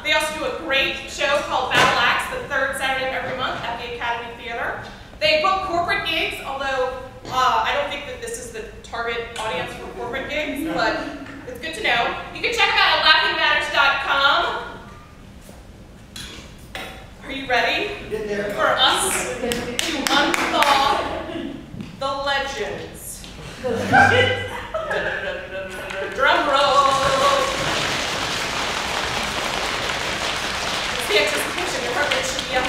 They also do a great show called Battle Axe the third Saturday of every month at the Academy Theatre. They book corporate gigs, although I don't think that this is the target audience for corporate gigs, but it's good to know. You can check them out at laughingmatters.com. Are you ready for us to unthaw the legends? Drum roll. It's the anticipation, your heart rate should be up.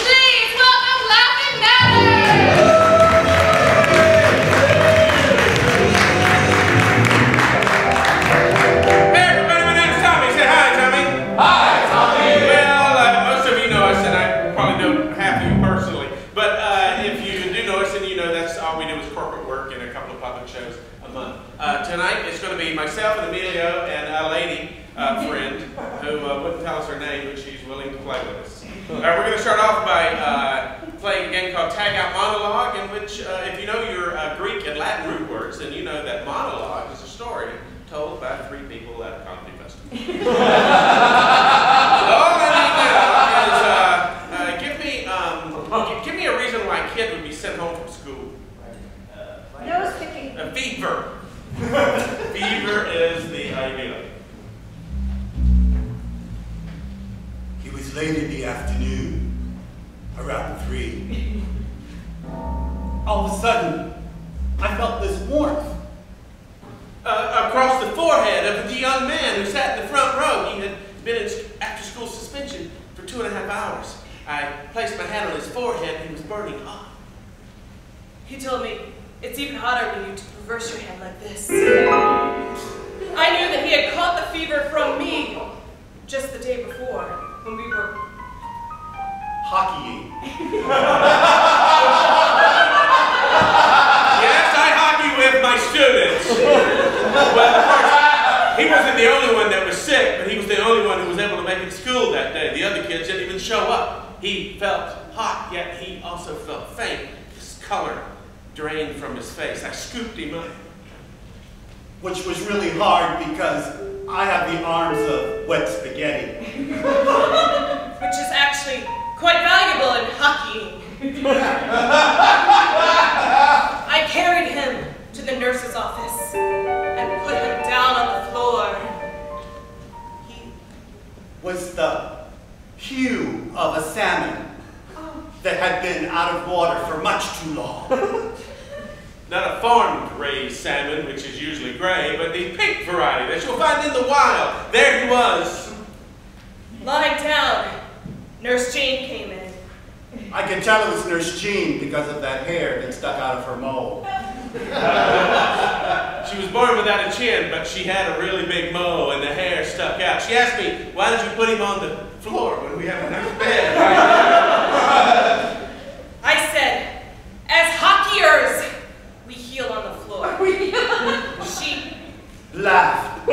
Please welcome Laughing Matters! Hey everybody, my name's Tommy. Say hi, Tommy. Hi, Tommy. Well, most of you know us, and I probably know half of you personally. But if you do know us, then you know that's all we do is corporate work and a couple of public shows a month. Tonight it's going to be myself and Emilio and a lady friend who wouldn't tell us her name, but she's willing to play with us. We're going to start off by playing a game called Out Monologue, in which, if you know your Greek and Latin root words, then you know that monologue is a story told by three people at a comedy festival. All I need now is give me a reason why a kid would be sent home from school. Nose picking. A fever. Fever is the idea. It was late in the afternoon, around 3. All of a sudden, I felt this warmth. Across the forehead of the young man who sat in the front row. He had been in after-school suspension for 2.5 hours. I placed my hand on his forehead and he was burning hot. He told me, it's even hotter when you reverse your hand like this. I knew that he had caught the fever from me just the day before when we were hockeying. Yes, I hockey with my students. Well, of course, he wasn't the only one that was sick, but he was the only one who was able to make it to school that day. The other kids didn't even show up. He felt hot, yet he also felt faint. His color drained from his face. I scooped him up. Which was really hard because I have the arms of wet spaghetti. Which is actually quite valuable in hockeying. I carried him to the nurse's office and put him down on the floor. He was the hue of a salmon that had been out of water for much too long. Not a farm-raised salmon, which is usually gray, but the pink variety that you'll find in the wild. There he was. Lying down, Nurse Jane came in. I could tell it was Nurse Jean because of that hair that stuck out of her mole. She was born without a chin, but she had a really big mole and the hair stuck out. She asked me, why did you put him on the floor when we have a nice bed? I said, as hockeyers, we heal on the floor. She laughed.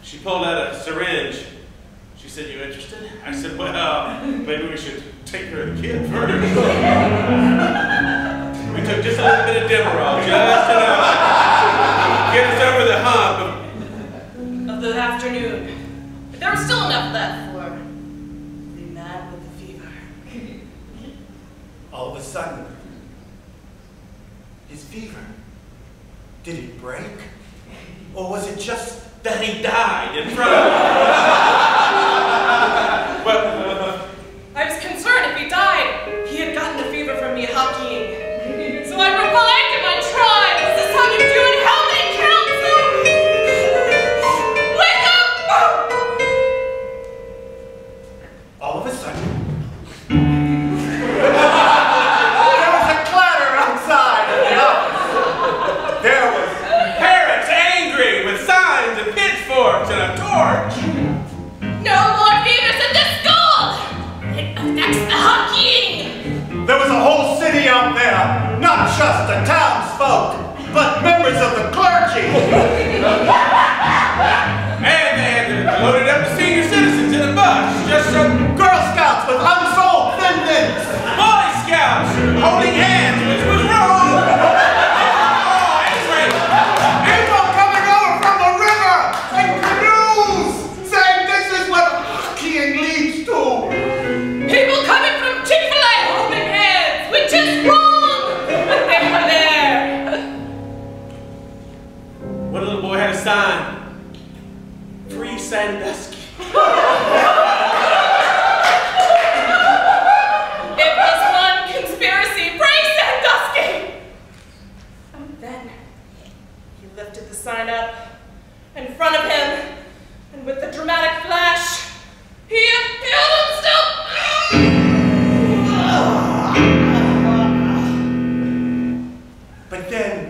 She pulled out a syringe. She said, you interested? I said, well, maybe we should take care of the kid first. We took just a little bit of Demerol, just enough to get us over the hump of the afternoon. But there was still enough left for the man with the fever. All of a sudden, his fever, did it break? Or was it just that he died in front of me? Well, I was concerned if he died, he had gotten the fever from me hockeying. So I revived him, I tried. This is how you do it. How many counts? Wake up! All of a sudden, there was a clatter outside of the office. There was parents angry with signs and pitchforks and a torch. No more fevers in this school! It affects the hockeying! There was a whole city out there, not just the townsfolk, but members of the clergy. And they had loaded up the senior citizens in a bus, just some Girl Scouts with unsold pendants. Boy Scouts holding hands, which was wrong.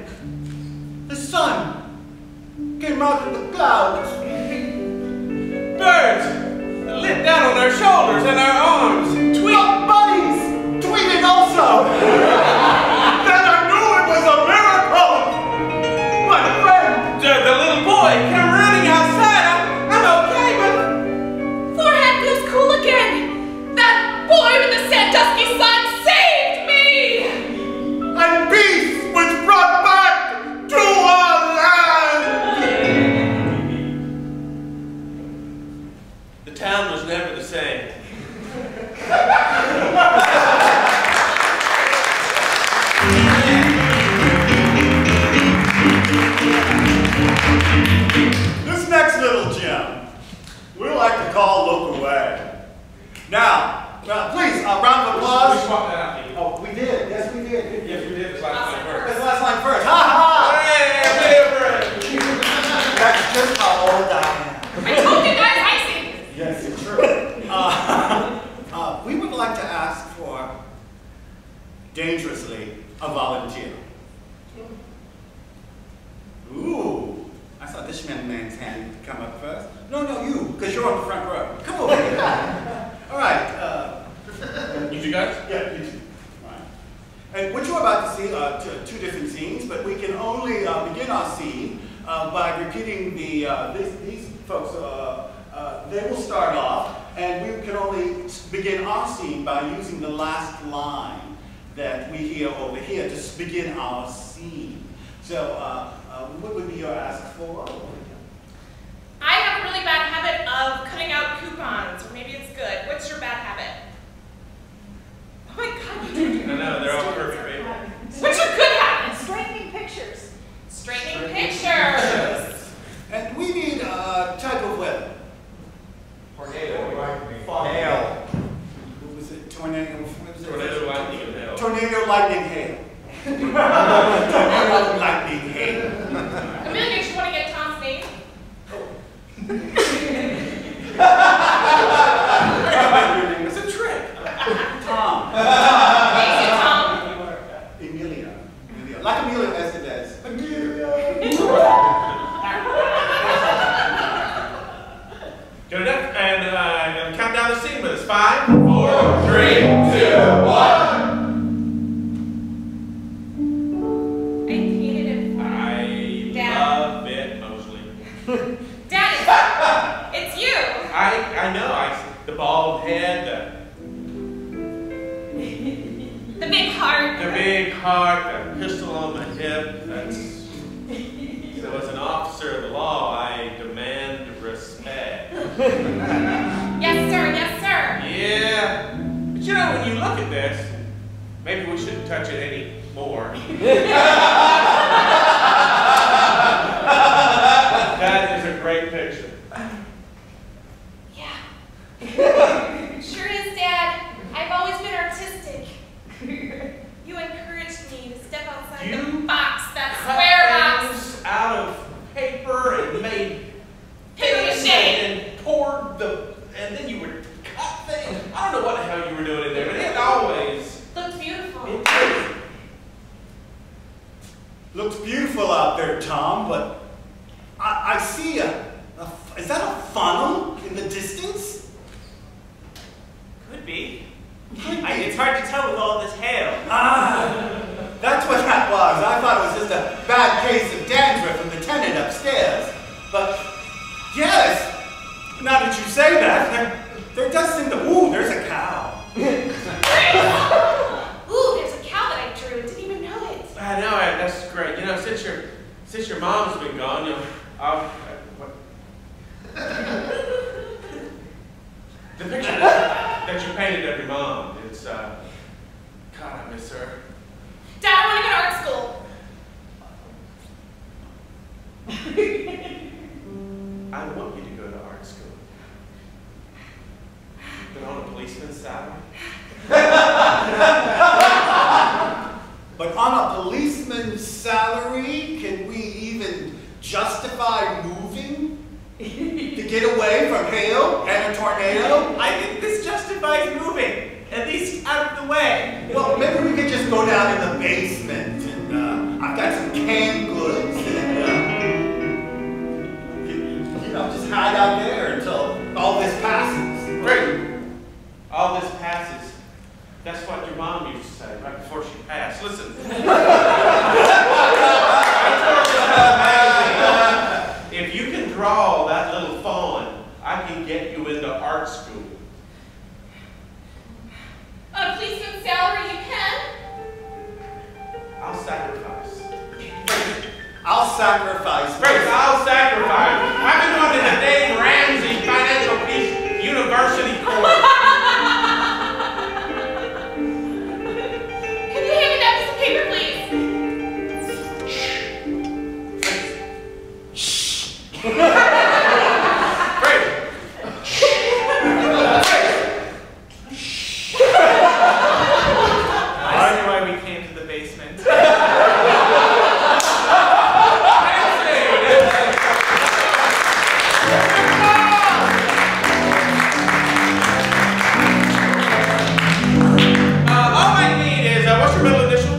then the sun came out of the clouds. Birds lit down on our shoulders and our arms. Bunnies tweeted also. Then I knew it was a miracle. My friend. The little boy came running outside. I'm okay, but Forehead feels cool again. That boy with the Sandusky sun saved me! And peace was brought back to our land. the town was never the same. This next little gem, we like to call Look Away. Now, please, a round of We applause. swapped that out, Pete. Oh, we did. Yes, we did. Yes, we did. It's last line That's first. the last line first. Ha ha! Hey, That's just how old I am. I told you guys icing! Yes, it's true. We would like to ask for, dangerously, a volunteer. Ooh, I saw this man's hand come up first. No, you, because you're on the front row. Come over here. All right. You two guys? Yeah, you two. All right. And what you're about to see are two different scenes, but we can only begin our scene by repeating these folks. They will start off, and we can only begin our scene by using the last line that we hear over here to begin our scene. So, what would be your ask for? I have a really bad habit of cutting out coupons, or maybe it's good. What's your bad habit? Oh my god, you do. No, they're all perfect, baby. What's your good habit? Straightening pictures. Straightening pictures. And we need a type of weather. Tornado. Hail. What was it? Tornado? What was it? Tornado, lightning, and hail. Tornado, lightning, hail. Tornado, lightning, hail. Amelia, you want to get Tom's name? It's a trick. Tom. Thank you, Tom. Emilia. Like Emilio Estevez. Emilia. Get it up, and I'm going to count down the scene with us. 5, 4, 3, 2, 1. I hated it. I Dad. love it mostly. Daddy, it's you. I know. The bald head, The big heart. the big heart, the pistol on the hip. That's. So as an officer of the law, I demand respect. Yes, sir. Yes, sir. Yeah. But you know, when you look at this, maybe we shouldn't touch it anymore. That is a great picture. Yeah. Sure is, Dad. I've always been artistic. You encouraged me to step outside the box, that square box. Things out of paper and made Paper mache. and poured and then you would cut things. I don't know what the hell you were doing in there, but it always. Looked beautiful. Looks beautiful out there, Tom, but I see is that a funnel in the distance? Could be. It's hard to tell with all this hail. That's what that was. I thought it was just a bad case of dandruff from the tenant upstairs. But, yes, now that you say that, there does seem to, ooh, there's a cow. Ooh, there's a cow that I drew. Didn't even know it. I know, that's great. You know, since your mom's been gone, the picture that you painted of your mom, it's, God, I miss her. Dad, I want to go to art school. I want you to go to art school. But on a policeman's salary? But on a policeman's salary, can we even justify moving to get away from hail and a tornado? I think this justifies moving, at least out of the way. Well, maybe we could just go down in the basement and and I've got some canned goods, and you know, just hide out there until all this passes. Great. All this passes. That's what your mom used to say right before she passed. Listen. If you can draw that little fawn, I can get you into art school. On a policeman's salary, you can. I'll sacrifice. I'll sacrifice. Grace, I'll sacrifice. I've been going to the Dave Ramsey Financial Peace University course. Can you hand me that piece of paper, please? Great. I see why we came to the basement. All I need is, what's your middle initial?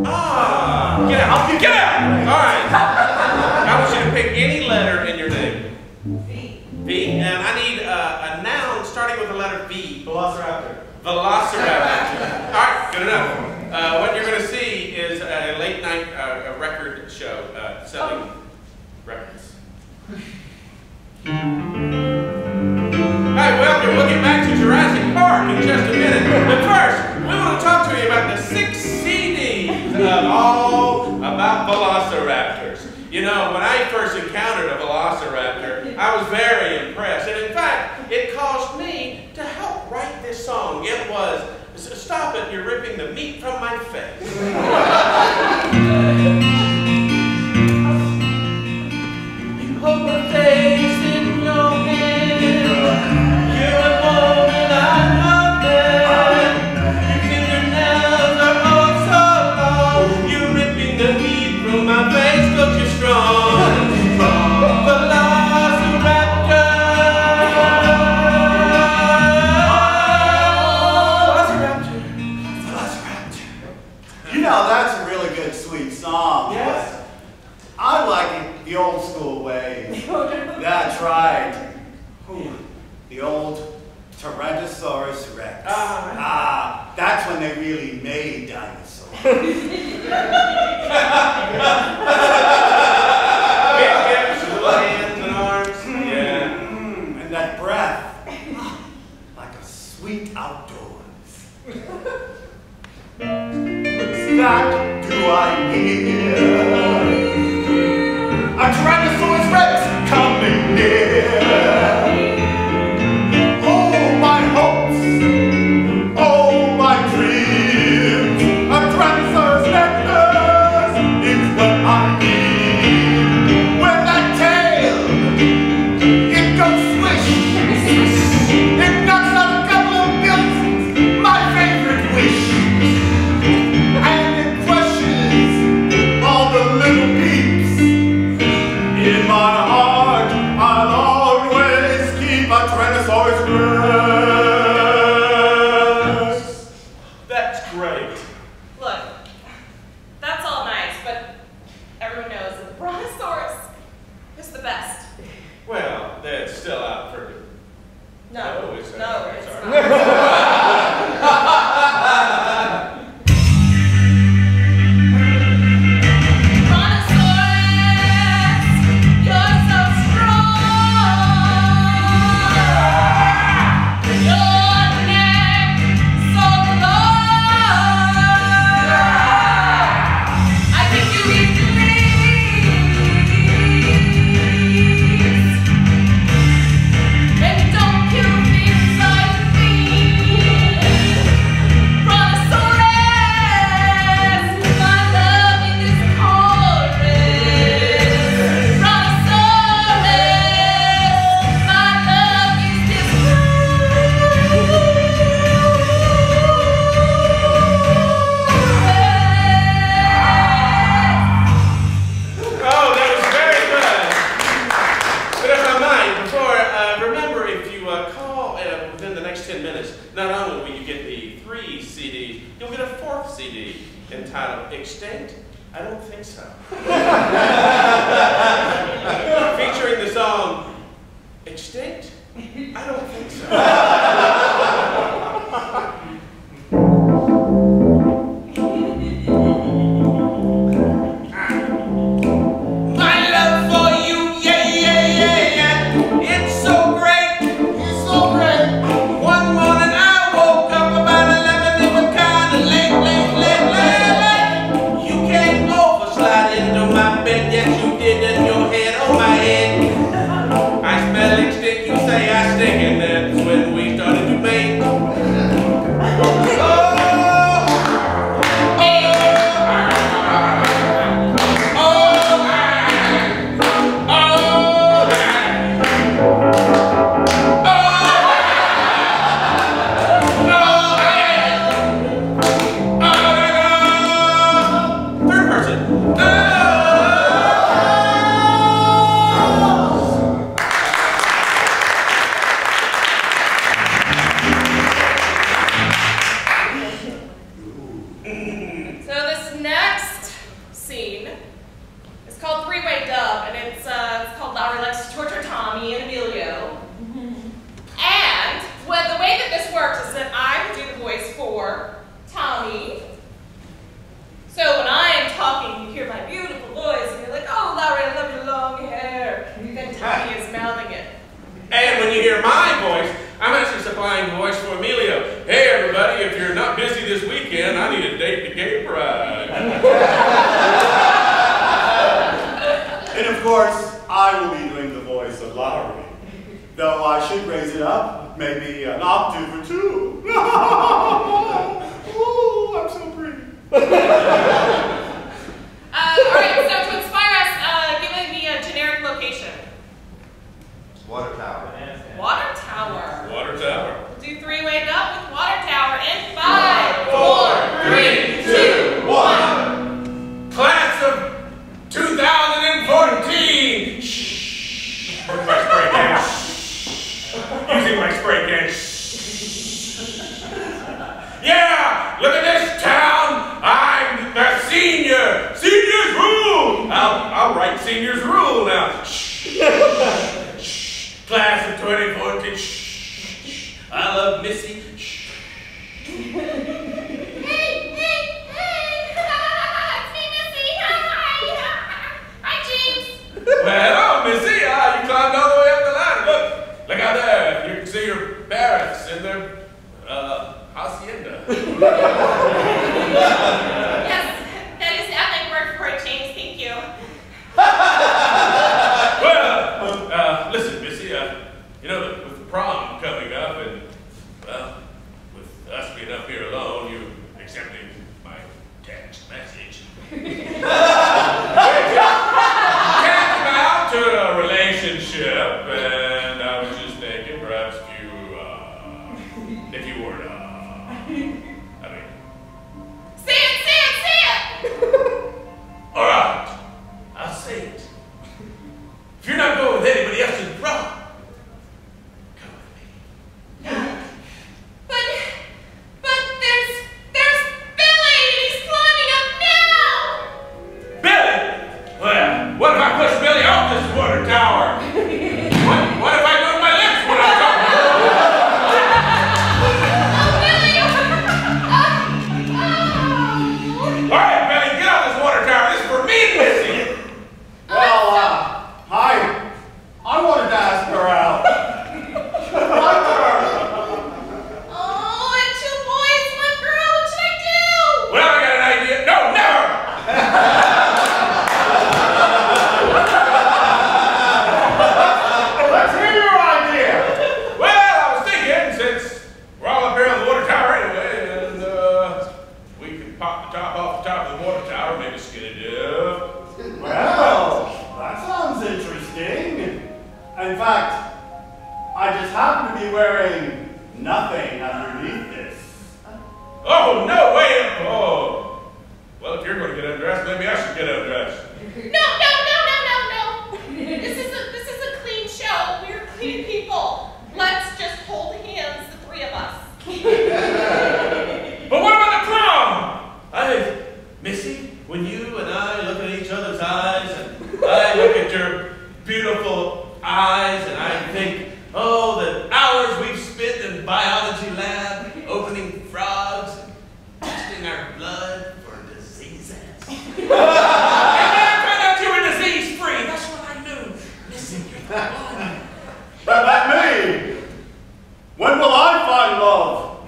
Ah, get out. Get out. All right. I want you to pick any letter in your name. V. And I need a noun starting with the letter V. Velociraptor. Velociraptor. All right, good enough. What you're going to see is a late night record show selling records. Hey, welcome. We'll get back to Jurassic Park in just a minute. But first, we want to talk to you about the 6 CDs of all about velociraptors. You know, when I first encountered a velociraptor, I was very impressed. And in fact, it caused me to help write this song. It was, "Stop it, you're ripping the meat from my face." You hold my face in your hand. You're a woman I love. Your fingernails are all so long. You're ripping the meat from my face, 'cause you're strong. Velociraptor. Velociraptor. You know, that's a really good, sweet song. Yes. I like it the old school way. That's right. Ooh, the old Tyrannosaurus Rex. That's when they really made dinosaurs. Big hips, little hands and arms. Yeah. And that breath, like a sweet outdoors. What's that do I hear? A Tyrannosaurus Rex coming near. Oh, my hopes, oh, my dreams. A Tyrannosaurus Rex is what I need. When that tail, it goes swish. It knocks out a couple of buildings, my favorite wish. And it crushes all the little peeps in entitled Extinct? I don't think so. Featuring the song Extinct? I don't think so. when you and I look at each other's eyes, and I look at your beautiful eyes, and I think, oh, the hours we've spent in biology lab, opening frogs, and testing our blood for diseases. And then I found out you were disease-free. That's what I knew. Missing your blood. What about me? When will I find love?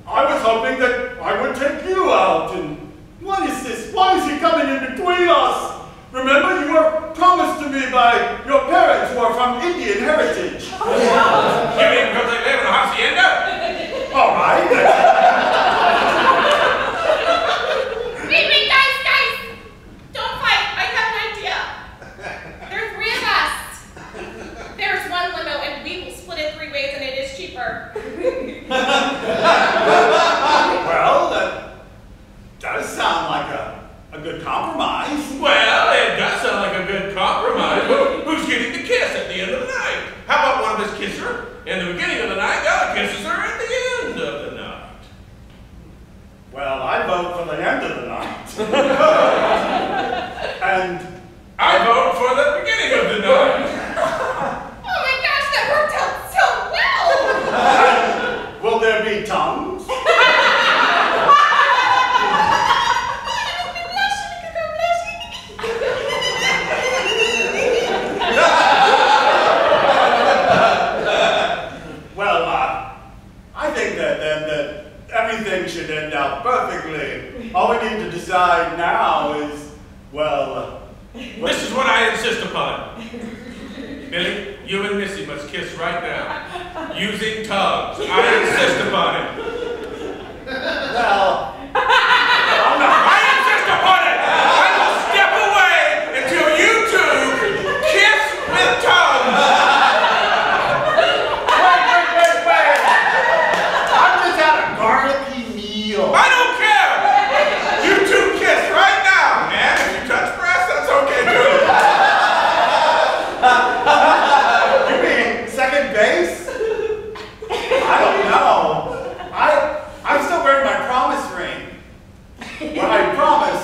I was hoping that I would take you out, and what is this? Why is he coming in between us? Remember, you were promised to me by your parents who are from Indian heritage. You mean because they live in a hacienda? All right. Wait, guys! Don't fight. I have an idea. There are 3 of us. There's 1 limo, and we will split it 3 ways, and it is cheaper. Well, that does sound like a good compromise. Well, it does sound like a good compromise. But who's getting the kiss at the end of the night? How about one of us kiss her in the beginning of the night, the other kisses her at the end of the night? Well, I vote for the end of the night. And I vote for the beginning of the night. Oh my gosh, that worked out so well! will there be tongues? Well, I think that everything should end out perfectly. All we need to decide now is, well... This is what I insist upon. Billy, you and Missy must kiss right now, using tongues. I insist upon it. Well... I insist upon it! I will step away until you 2 kiss with tongues! Wait! I'm just at a garlicky meal. I don't care! You 2 kiss right now, man. If you touch breast, that's okay too. You mean second base? I don't know. I'm still wearing my promise ring. Where I promise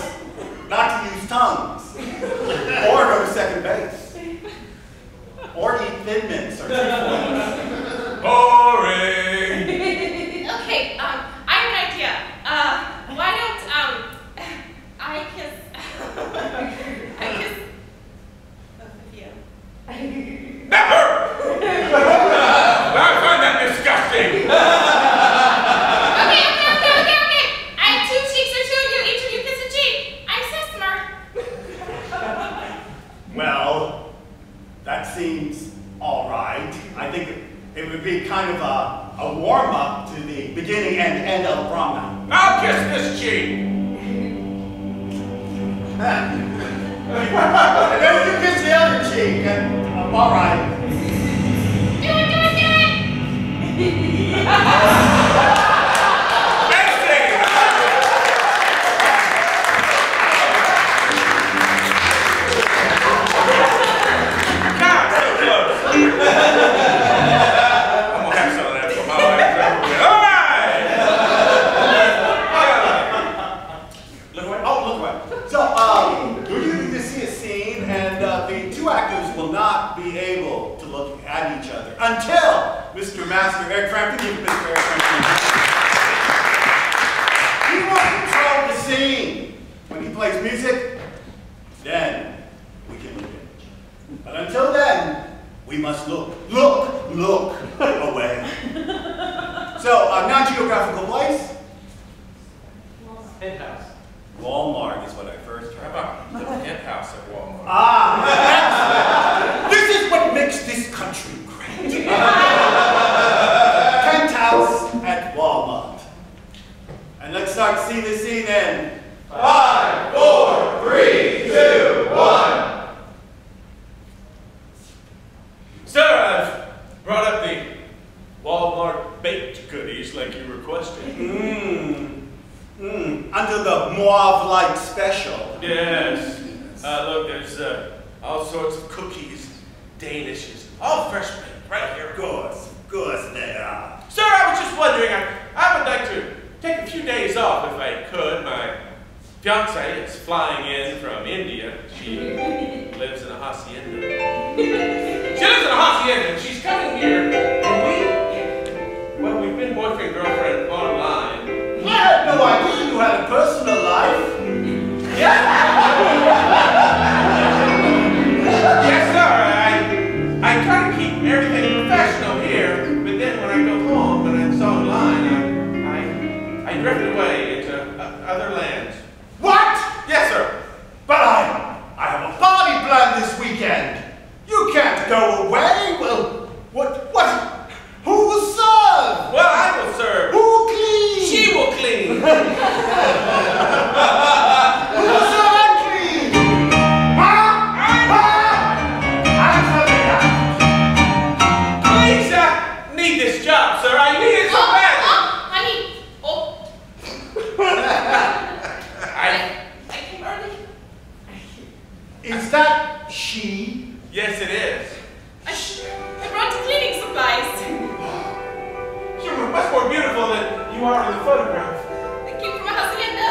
not to use tongues. Or go to second base. Or eat Thin Mints or Trefoils. Boring. Okay, I have an idea. Why don't, I kiss both of you. Never! I find that disgusting. Okay. I have 2 cheeks or 2 of you. Each of you kiss a cheek. I'm so smart. Well, that seems all right. I think it would be kind of a warm-up to the beginning and end of prom night. I'll kiss this cheek. And then you kiss the other cheek, and all right. Do it! God, so close. I'm gonna have some of that for my life. All right. Look away. Oh, look away. So, you need to see a scene, and the 2 actors will not be able to look at each other until Mr. Master Eric Frampton, you Mr. Eric Frampton. He will control the scene. When he plays music, then we can look at each other. But until then, we must look away. So, non-geographical place? Penthouse. Walmart is what I first How heard. about the penthouse at Walmart? This is what makes this country great. Penthouse at Walmart. And let's start seeing the scene in 5, 4, 3, 2, 1. Sir, I've brought up the Walmart baked goodies like you requested. Under the Mauve Light special. Yes. Look, there's all sorts of cookies, Danishes, all fresh baked right here. Of course they are. Sir, I was just wondering, I would like to take a few days off if I could. My fiance is flying in from India. She lives in a hacienda. She lives in a hacienda, and she's coming here. And we've been boyfriend, girlfriend online. I had no idea you had a personal life. Yes, sir. I try to keep everything professional here, but then when I go home and it's online, I drift away into other lands. What? Yes, sir. But I have a party planned this weekend. You can't go away. Well, what? Who will serve? Well, I will serve. Who will clean? She will clean. Who will serve and clean? Please, I need this job, sir. I need it so bad. I came early. Is that she? Yes, it is. I brought you cleaning supplies. You're much more beautiful than you are in the photograph. I came from a hacienda.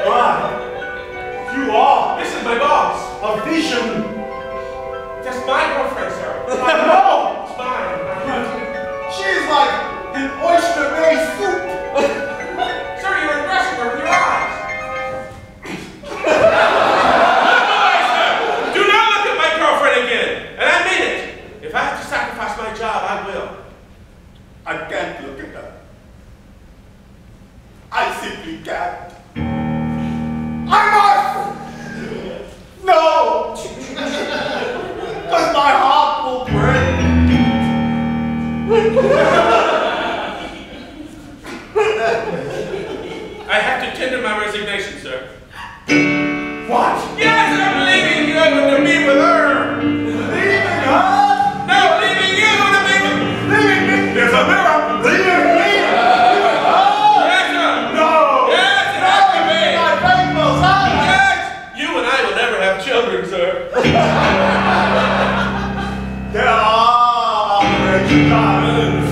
Why? You are This is my boss. a vision. That's my girlfriend, sir. I know. It's mine. She's like an oyster-based soup. Sir, you're impressing her with your eyes. Do not look at my girlfriend again. And I mean it. If I have to sacrifice my job, I will. I can't look at her. I simply can't. I must! No! Because my heart will break. I have to tender my resignation, sir. What? Yes, I'm leaving you to be with her. Leaving her? No, leaving you to be with Leaving me? There's a mirror! Leaving me? Yes, sir. No! Yes, it has to be. My faithful son! Yes. You and I will never have children, sir. There are outrageous times.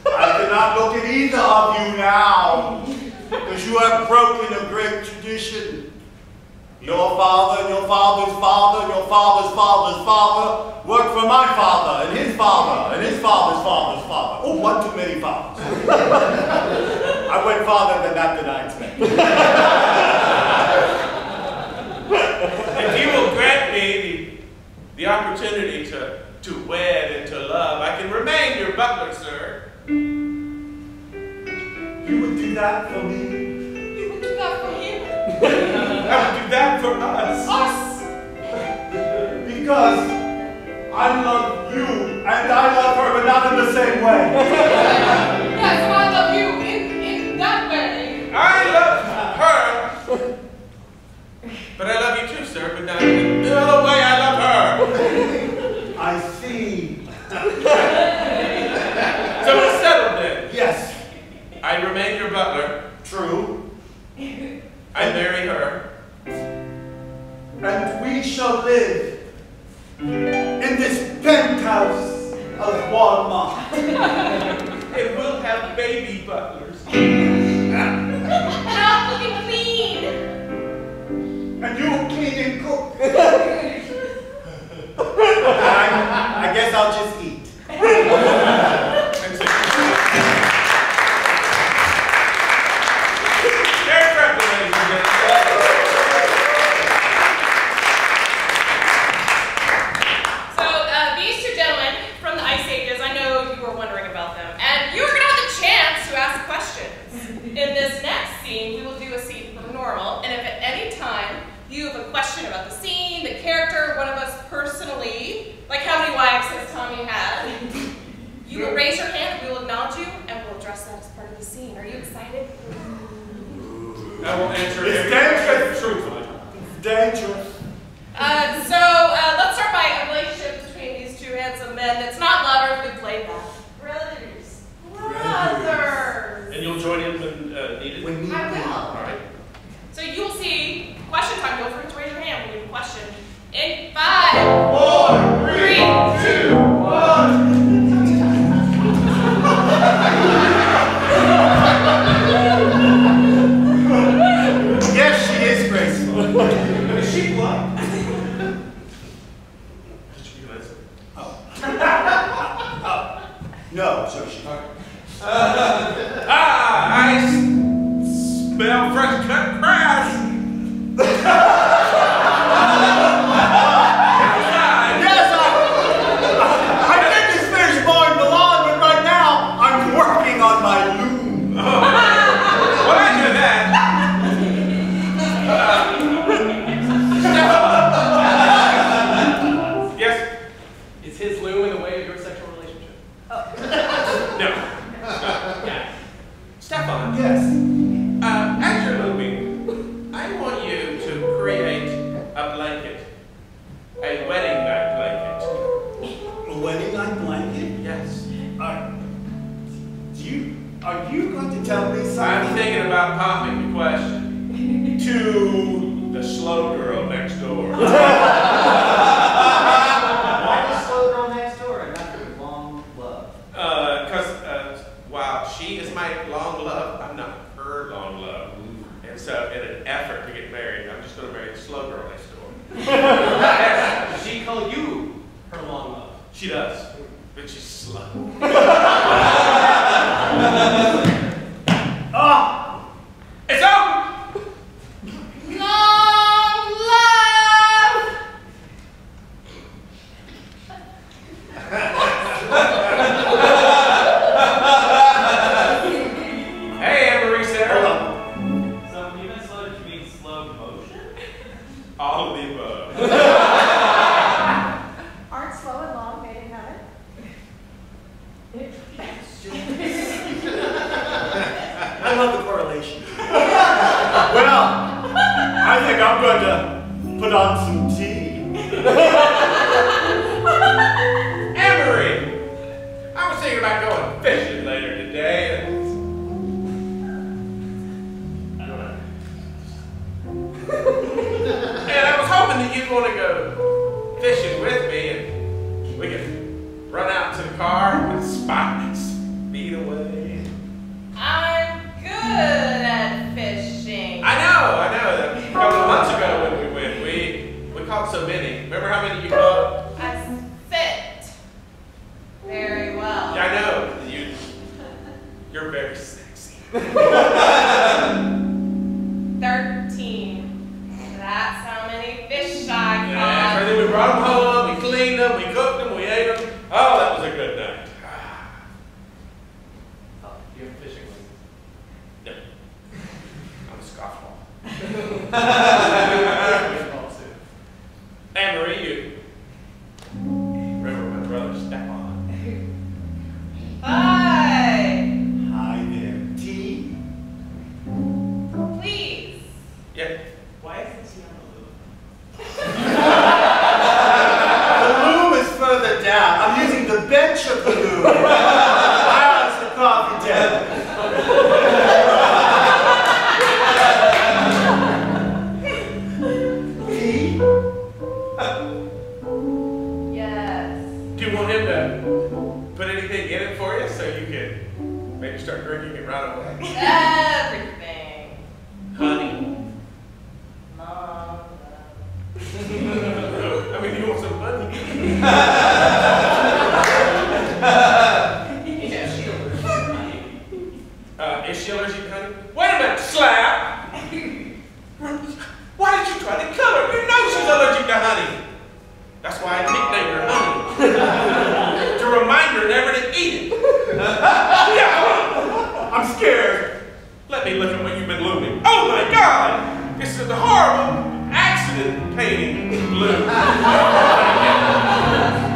I cannot look at either of you now, because you have broken a great tradition. Your father and your father's father and your father's father's father worked for my father and his father and his father's father's father. Oh, one too many fathers. I went farther than that I expected. If you will grant me the opportunity to wed and to love, I can remain your butler, sir. You would do that for me? You would do that for him. I would do that for us. Us. Because I love you and I love her, but not in the same way. Yes, and I love you in that way. I love her, but I love you too, sir, but not in the other way I love her. I see. So it's settled then. Yes, I remain your butler. true. I marry her. And we shall live in this penthouse of Walmart. And we'll have baby butlers. And I'll cook and clean. And you will clean and cook. I guess I'll just eat. And so, Very friendly, ladies and gentlemen. So these two gentlemen from the Ice Ages, I know you were wondering about them, and you are going to have a chance to ask questions. In this next scene, we will do a scene from normal, and if at any time you have a question about the scene, the character, one of us personally, like how many wives has Tommy had, you will raise your hand, we will acknowledge you, and we'll address that as part of the scene. Are you excited? I will answer It's every dangerous. question truthfully. Dangerous. Let's start by a relationship between these two handsome men. It's not lovers, we played that. Brothers. Brothers. And you'll join in when needed? When you I will. All right. So you will see question time. Don't forget to raise your hand when you have a question. In 5, 4, 3, 2, 1. about popping the question to the slow girl next door. Why the slow girl next door and not the long love? Because while she is my long love, I'm not her long love. And so, in an effort to get married, I'm just going to marry the slow girl next door. Does she call you her long love? She does, but she's slow. It's open! Long love! Hey, Anne-Marie, Sarah. So when you meant slow, did you mean slow motion? All of the above. Aren't slow and long made in heaven? I love the correlation. Well, I think I'm going to put on some tea. Anne-Marie, I was thinking about going fishing later today. And I was hoping that you'd want to go fishing with me and we could run out to the car and speed away. I'm good at fishing. I know. A couple of months ago when we went, we caught so many. Remember how many you caught? I fit very well. Yeah, I know. You're very sexy. 13. That's how many fish I Yeah, caught. and then we brought them home, we cleaned them, we cooked them, we ate them. Oh, that was a good night. Oh, you have fishing with No. I'm a scoffball. Anne-Marie, you remember my brother Stefan? Hi. Hi there. Tea? Please. Yeah. Why is he on the loop? The loom is further down. I'm using the bench of the loom. As the coffee table. Tea? Yes. Do you want him to put anything in it for you so you can maybe start drinking it right away? Everything. Honey. Mom. I mean, you want some money? Is she allergic to honey? Wait a minute, Slap! Why did you try to kill her? You know she's allergic to honey. That's why I nicknamed her Honey. To remind her never to eat it. Yeah. I'm scared. Let me look at what you've been looming. Oh my God! This is a horrible accident painting loom.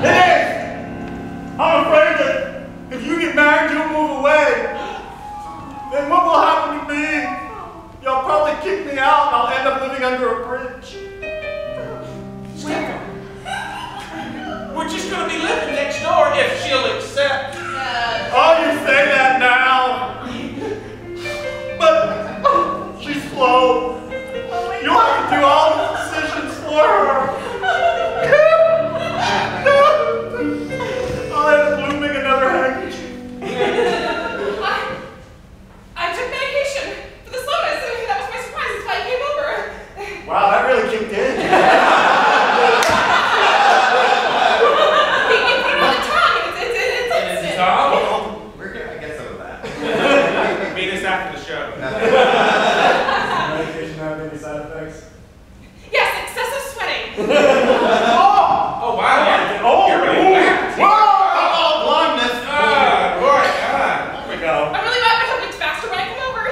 It is! I'm afraid that if you get married, you'll move away. Then what will happen to me? You'll probably kick me out and I'll end up living under a bridge. Stefan, we're just going to be living next door if she'll accept. Oh, you say that now. But she's slow. You'll have to do all the decisions for her. I'll end up looming another handkerchief. I took medication for the slowness. That was my surprise. That's why I came over. Wow, that really kicked in. You put it on the tongue. It's instant. Tom, We're gonna get some of that. meet us after the show. Medication have any side effects? Yes, excessive sweating. Oh, wow. Oh, You're really back. whoa! Blindness. Boy, God. Here we go. I'm really glad my husband's faster when I come over.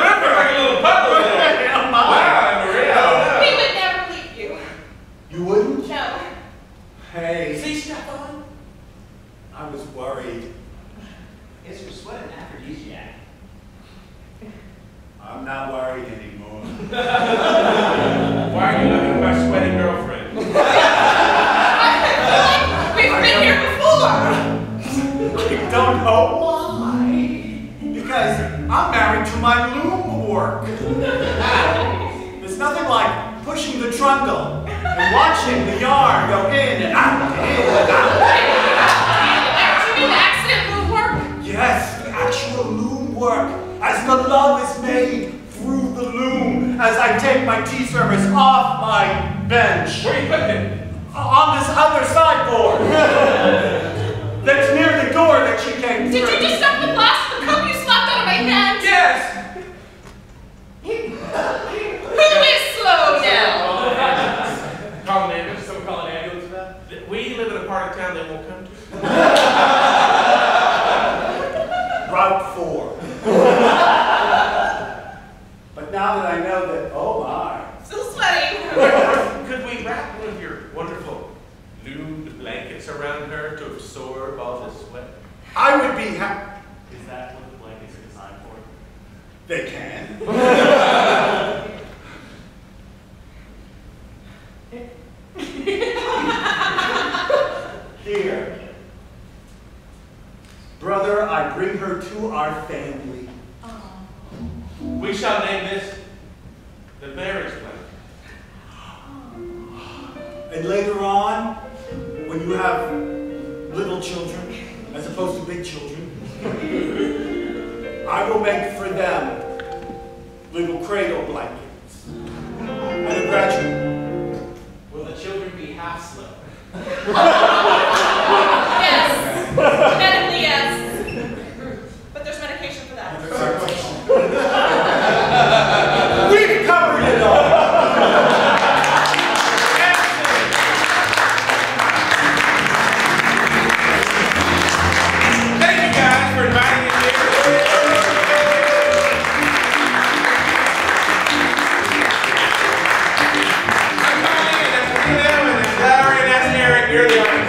Remember, like a little puddle there. Wow, Maria. He would never leave you. You wouldn't? No. Hey, See, Stefan? I was worried. Is your sweat an aphrodisiac? I'm not worried anymore. Why are you looking at my sweaty girl? I'm married to my loom work. There's nothing like pushing the trundle and watching the yarn go in and out, in and out. Do you mean the accident loom work? Yes, the actual loom work, as the love is made through the loom, as I take my tea service off my bench. Where are you putting it? On this other sideboard. That's near the door that she came through. Did you just dump the glass of the cup you slapped out of my hand? Yes! Who is slow now? Call an ambulance. Someone call an ambulance for that? We live in a part of town they won't come to. Route 4. But now that I know that, oh my. Still sweating. Could we wrap one of your wonderful loomed blankets around her to absorb all the sweat? I would be happy. Is that what the blankets are designed for? They can. Here. Brother, I bring her to our family. We shall name this the marriage blanket. And later on, when you have little children, as opposed to big children, I will make for them little cradle blankets. And a graduate. Will the children be half slow? Yes. Medically, yes. But there's medication for that. We've covered it all. Thank you guys for inviting me here. I'm Tommy, and that's Tino, and that's Larry, and that's Eric. You're the